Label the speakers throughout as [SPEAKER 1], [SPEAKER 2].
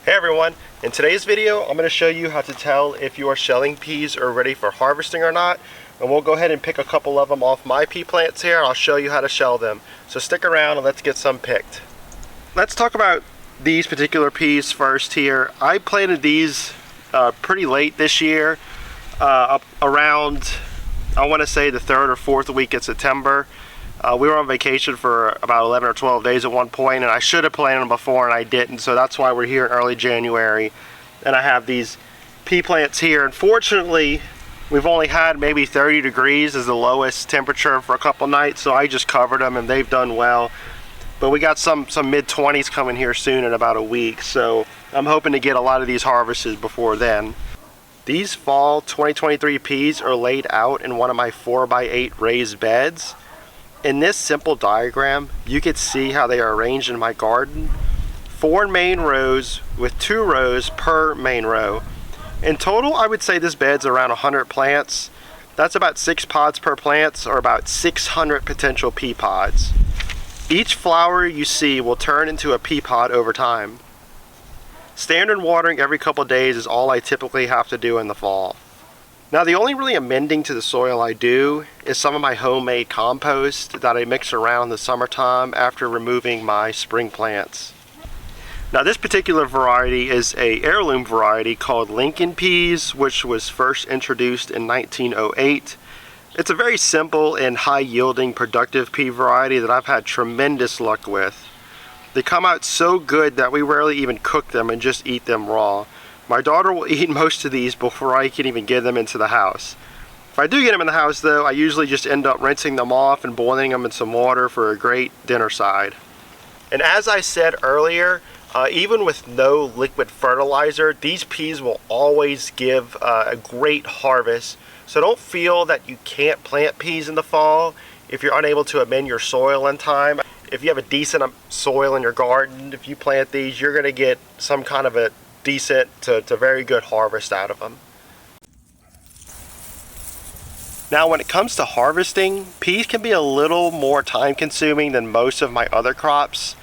[SPEAKER 1] Hey everyone, in today's video I'm going to show you how to tell if your shelling peas are ready for harvesting or not, and we'll go ahead and pick a couple of them off my pea plants here. I'll show you how to shell them, so stick around and let's get some picked. Let's talk about these particular peas first here. I planted these pretty late this year, up around, I want to say the 3rd or 4th week in September. We were on vacation for about 11 or 12 days at one point, and I should have planted them before and I didn't, so that's why we're here in early January. And I have these pea plants here. Unfortunately, we've only had maybe 30 degrees as the lowest temperature for a couple nights, so I just covered them and they've done well. But we got some mid-20s coming here soon in about a week, so I'm hoping to get a lot of these harvested before then. These fall 2023 peas are laid out in one of my 4x8 raised beds. In this simple diagram, you can see how they are arranged in my garden. 4 main rows with 2 rows per main row. In total, I would say this bed's around 100 plants. That's about 6 pods per plant, or about 600 potential pea pods. Each flower you see will turn into a pea pod over time. Standard watering every couple of days is all I typically have to do in the fall. Now, the only really amending to the soil I do is some of my homemade compost that I mix around in the summertime after removing my spring plants. Now, this particular variety is a heirloom variety called Lincoln peas, which was first introduced in 1908. It's a very simple and high-yielding productive pea variety that I've had tremendous luck with. They come out so good that we rarely even cook them and just eat them raw. My daughter will eat most of these before I can even get them into the house. If I do get them in the house though, I usually just end up rinsing them off and boiling them in some water for a great dinner side. And as I said earlier, even with no liquid fertilizer, these peas will always give a great harvest. So don't feel that you can't plant peas in the fall if you're unable to amend your soil in time. If you have a decent soil in your garden, if you plant these, you're going to get some kind of a decent to very good harvest out of them. Now, when it comes to harvesting, peas can be a little more time consuming than most of my other crops.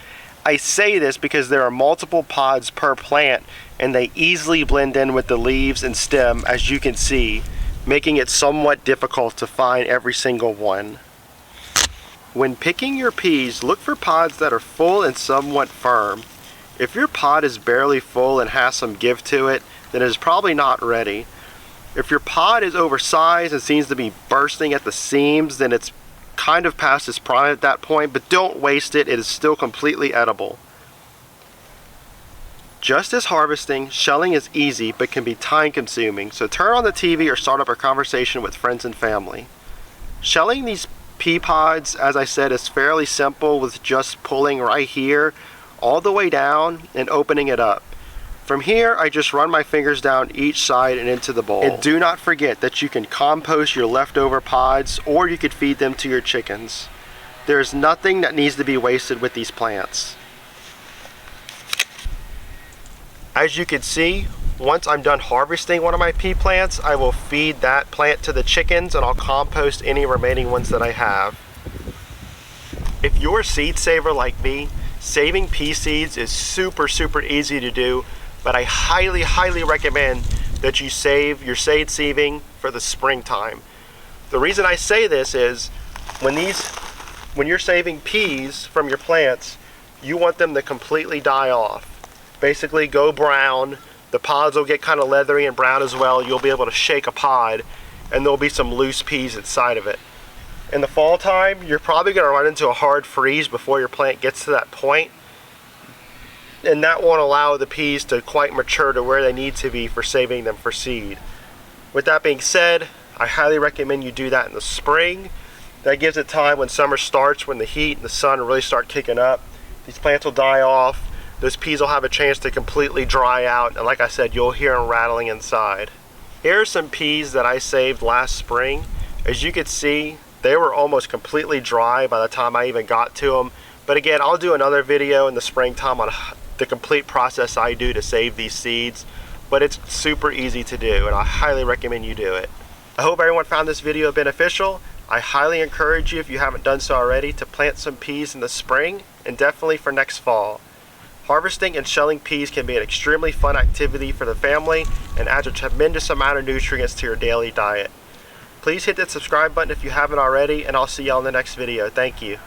[SPEAKER 1] I say this because there are multiple pods per plant and they easily blend in with the leaves and stem, as you can see, making it somewhat difficult to find every single one. When picking your peas, look for pods that are full and somewhat firm. If your pod is barely full and has some give to it, then it is probably not ready. If your pod is oversized and seems to be bursting at the seams, then it's kind of past its prime at that point, but don't waste it, it is still completely edible. Just as harvesting, shelling is easy but can be time consuming, so turn on the TV or start up a conversation with friends and family. Shelling these pea pods, as I said, is fairly simple with just pulling right here all the way down and opening it up. From here, I just run my fingers down each side and into the bowl. And do not forget that you can compost your leftover pods, or you could feed them to your chickens. There is nothing that needs to be wasted with these plants. As you can see, once I'm done harvesting one of my pea plants, I will feed that plant to the chickens and I'll compost any remaining ones that I have. If you're a seed saver like me, saving pea seeds is super easy to do, but I highly recommend that you save your seed sieving for the springtime. The reason I say this is when you're saving peas from your plants, you want them to completely die off. Basically go brown. The pods will get kind of leathery and brown as well. You'll be able to shake a pod and there'll be some loose peas inside of it. In the fall time, you're probably going to run into a hard freeze before your plant gets to that point, and that won't allow the peas to quite mature to where they need to be for saving them for seed. With that being said, I highly recommend you do that in the spring. That gives it time when summer starts, when the heat and the sun really start kicking up. These plants will die off. Those peas will have a chance to completely dry out, and like I said, you'll hear them rattling inside. Here are some peas that I saved last spring. As you can see, they were almost completely dry by the time I even got to them. But again, I'll do another video in the springtime on the complete process I do to save these seeds. But it's super easy to do, and I highly recommend you do it. I hope everyone found this video beneficial. I highly encourage you, if you haven't done so already, to plant some peas in the spring and definitely for next fall. Harvesting and shelling peas can be an extremely fun activity for the family and adds a tremendous amount of nutrients to your daily diet. Please hit that subscribe button if you haven't already, and I'll see you on the next video. Thank you.